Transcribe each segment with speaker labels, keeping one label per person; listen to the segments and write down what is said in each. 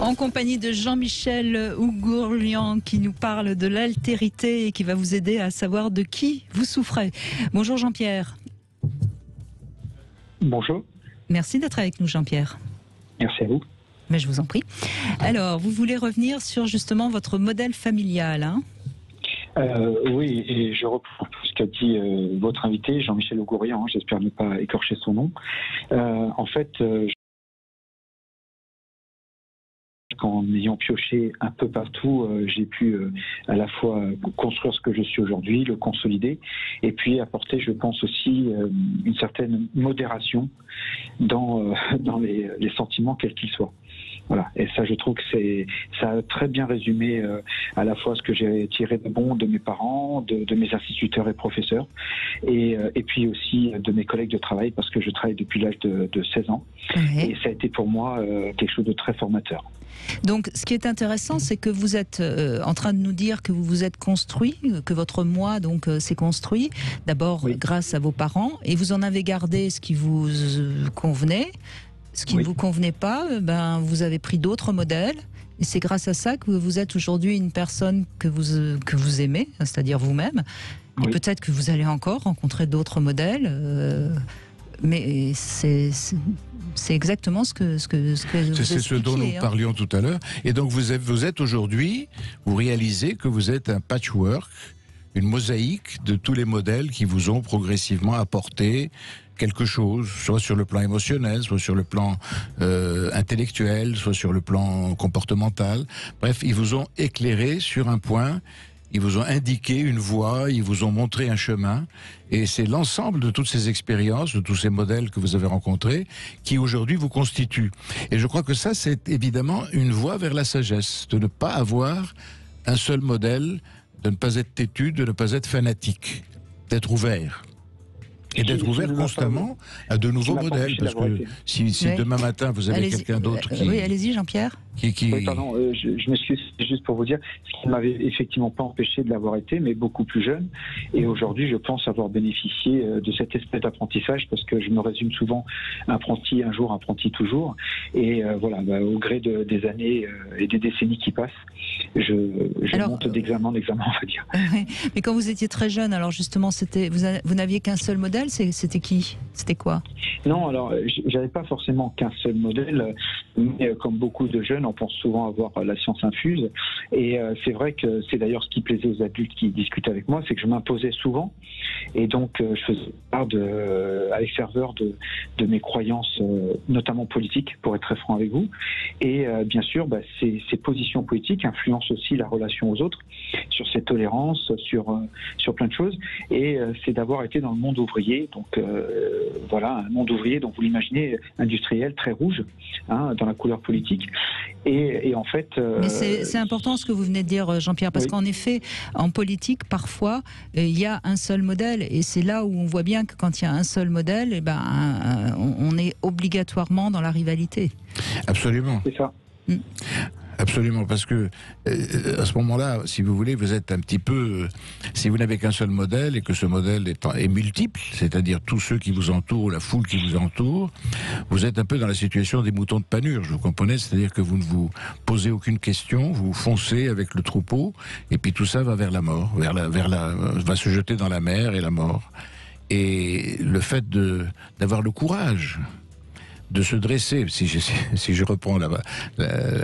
Speaker 1: En compagnie de Jean-Michel Ougourlian qui nous parle de l'altérité et qui va vous aider à savoir de qui vous souffrez. Bonjour Jean-Pierre.
Speaker 2: Bonjour.
Speaker 1: Merci d'être avec nous Jean-Pierre.
Speaker 2: Merci à vous.
Speaker 1: Mais je vous en prie. Alors, vous voulez revenir sur justement votre modèle familial, hein ?
Speaker 2: Oui, et je reprends ce qu'a dit votre invité, Jean-Michel Ougourlian, j'espère ne pas écorcher son nom. En fait, en ayant pioché un peu partout, j'ai pu à la fois construire ce que je suis aujourd'hui, le consolider, et puis apporter, je pense aussi, une certaine modération dans les sentiments, quels qu'ils soient. Voilà. Et ça, je trouve que ça a très bien résumé à la fois ce que j'ai tiré de bon de mes parents, de mes instituteurs et professeurs, et puis aussi de mes collègues de travail, parce que je travaille depuis l'âge de 16 ans. Oui. Et ça a été pour moi quelque chose de très formateur.
Speaker 1: Donc, ce qui est intéressant, c'est que vous êtes en train de nous dire que vous vous êtes construit, que votre moi donc s'est construit, d'abord grâce à vos parents, et vous en avez gardé ce qui vous convenait. Ce qui ne vous convenait pas, vous avez pris d'autres modèles. Et c'est grâce à ça que vous êtes aujourd'hui une personne que vous aimez, c'est-à-dire vous-même. Et peut-être que vous allez encore rencontrer d'autres modèles. Mais c'est exactement ce que vous expliquiez.
Speaker 3: C'est ce dont nous parlions tout à l'heure. Et donc vous êtes aujourd'hui, vous réalisez que vous êtes un patchwork, une mosaïque de tous les modèles qui vous ont progressivement apporté quelque chose, soit sur le plan émotionnel, soit sur le plan intellectuel, soit sur le plan comportemental. Bref, ils vous ont éclairé sur un point, ils vous ont indiqué une voie, ils vous ont montré un chemin, et c'est l'ensemble de toutes ces expériences, de tous ces modèles que vous avez rencontrés, qui aujourd'hui vous constituent. Et je crois que ça, c'est évidemment une voie vers la sagesse, de ne pas avoir un seul modèle, de ne pas être têtu, de ne pas être fanatique, d'être ouvert. Et d'être ouvert constamment à de nouveaux modèles, parce que si demain matin vous avez quelqu'un d'autre qui...
Speaker 1: Oui, allez-y Jean-Pierre.
Speaker 2: Oui, pardon, je m'excuse, juste pour vous dire, ce qui ne m'avait effectivement pas empêché de l'avoir été, mais beaucoup plus jeune. Et aujourd'hui, je pense avoir bénéficié de cette espèce d'apprentissage, parce que je me résume souvent apprenti un jour, apprenti toujours. Et voilà, au gré des années et des décennies qui passent, je monte d'examen en examen, on va dire.
Speaker 1: Mais quand vous étiez très jeune, alors justement, vous n'aviez qu'un seul modèle, c'était qui? C'était quoi?
Speaker 2: Non, alors, j'avais pas forcément qu'un seul modèle, mais comme beaucoup de jeunes, on pense souvent avoir la science infuse. Et c'est vrai que c'est d'ailleurs ce qui plaisait aux adultes qui discutent avec moi, c'est que je m'imposais souvent. Et donc, je faisais part avec ferveur de mes croyances, notamment politiques, pour être très franc avec vous. Et bien sûr, ces positions politiques influencent aussi la relation aux autres, sur cette tolérance, sur plein de choses. Et c'est d'avoir été dans le monde ouvrier. Donc, voilà, un monde ouvrier, donc vous l'imaginez, industriel, très rouge, hein, dans la couleur politique. Et en fait...
Speaker 1: Mais c'est important ce que vous venez de dire, Jean-Pierre, parce qu'en effet, en politique, parfois, il y a un seul modèle, et c'est là où on voit bien que quand il y a un seul modèle, on est obligatoirement dans la rivalité.
Speaker 3: Absolument.
Speaker 2: C'est ça.
Speaker 3: Absolument, parce que à ce moment-là, si vous voulez, vous êtes un petit peu... si vous n'avez qu'un seul modèle et que ce modèle est multiple, c'est-à-dire tous ceux qui vous entourent, la foule qui vous entoure, vous êtes un peu dans la situation des moutons de Panurge, vous comprenez? C'est-à-dire que vous ne vous posez aucune question, vous foncez avec le troupeau, et puis tout ça va vers la mort, va se jeter dans la mer et la mort. Et le fait d'avoir le courage de se dresser, si je reprends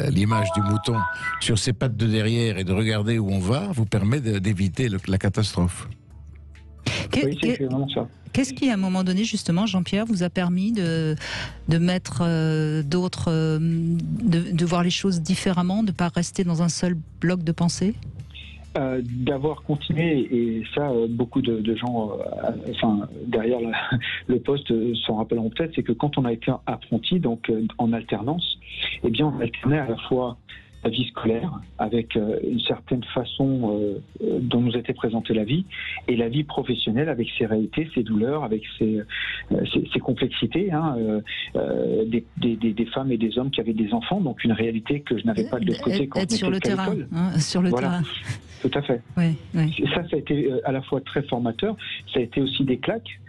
Speaker 3: l'image du mouton, sur ses pattes de derrière et de regarder où on va, vous permet d'éviter la catastrophe.
Speaker 2: Oui, c'est vraiment ça.
Speaker 1: Qu'est-ce qui, à un moment donné, justement, Jean-Pierre, vous a permis de mettre d'autres... de voir les choses différemment, de ne pas rester dans un seul bloc de pensée ?
Speaker 2: D'avoir continué, et ça, beaucoup de gens, derrière le poste s'en rappelleront peut-être, c'est que quand on a été apprenti, donc en alternance, eh bien, on alternait à la fois la vie scolaire, avec une certaine façon dont nous était présentée la vie, et la vie professionnelle avec ses réalités, ses douleurs, avec ses complexités, hein, des femmes et des hommes qui avaient des enfants, donc une réalité que je n'avais pas de l'autre côté quand
Speaker 1: on était sur le terrain, sur le terrain.
Speaker 2: Tout à fait.
Speaker 1: Oui, oui.
Speaker 2: Ça a été à la fois très formateur, ça a été aussi des claques,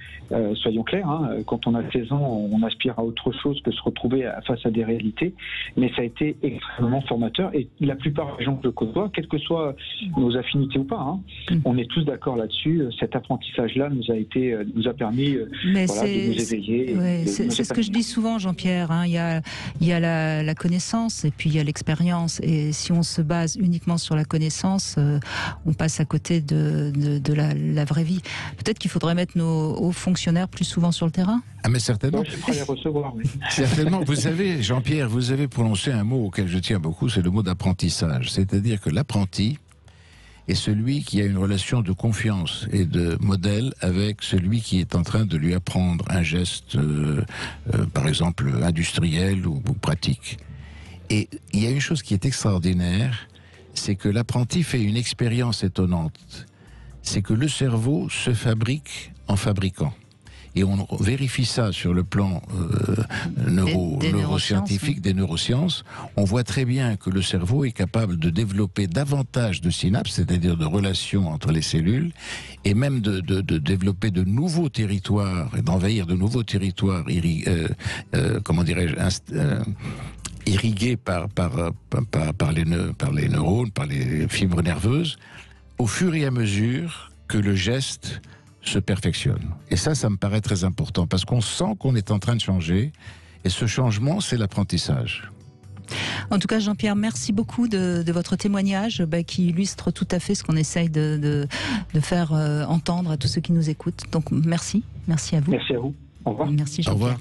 Speaker 2: soyons clairs, hein, quand on a 16 ans, on aspire à autre chose que se retrouver face à des réalités, mais ça a été extrêmement formateur, et la plupart des gens que je côtoie, quelles que soient nos affinités ou pas, hein, on est tous d'accord là-dessus. Cet apprentissage-là nous a permis de nous éveiller.
Speaker 1: C'est ce que je dis souvent, Jean-Pierre, hein, il y a la connaissance et puis il y a l'expérience, et si on se base uniquement sur la connaissance, on passe à côté de la vraie vie. Peut-être qu'il faudrait mettre nos hauts fonctionnaires plus souvent sur le terrain.
Speaker 3: Ah mais certainement.
Speaker 2: Je suis prêt à les recevoir, oui.
Speaker 3: Certainement. Vous savez, Jean-Pierre, vous avez prononcé un mot auquel je tiens beaucoup, c'est le mot d'apprentissage. C'est-à-dire que l'apprenti est celui qui a une relation de confiance et de modèle avec celui qui est en train de lui apprendre un geste, par exemple, industriel ou pratique. Et il y a une chose qui est extraordinaire, c'est que l'apprenti fait une expérience étonnante. C'est que le cerveau se fabrique en fabriquant. Et on vérifie ça sur le plan neuroscientifique, des neurosciences. On voit très bien que le cerveau est capable de développer davantage de synapses, c'est-à-dire de relations entre les cellules, et même de développer de nouveaux territoires, et d'envahir de nouveaux territoires, irrigués par les neurones, par les fibres nerveuses, au fur et à mesure que le geste se perfectionne. Et ça me paraît très important, parce qu'on sent qu'on est en train de changer, et ce changement, c'est l'apprentissage.
Speaker 1: En tout cas, Jean-Pierre, merci beaucoup de votre témoignage qui illustre tout à fait ce qu'on essaye de faire entendre à tous ceux qui nous écoutent. Donc merci à vous.
Speaker 2: Merci à vous. Au revoir.
Speaker 1: Merci, Jean-Pierre.
Speaker 3: Au revoir.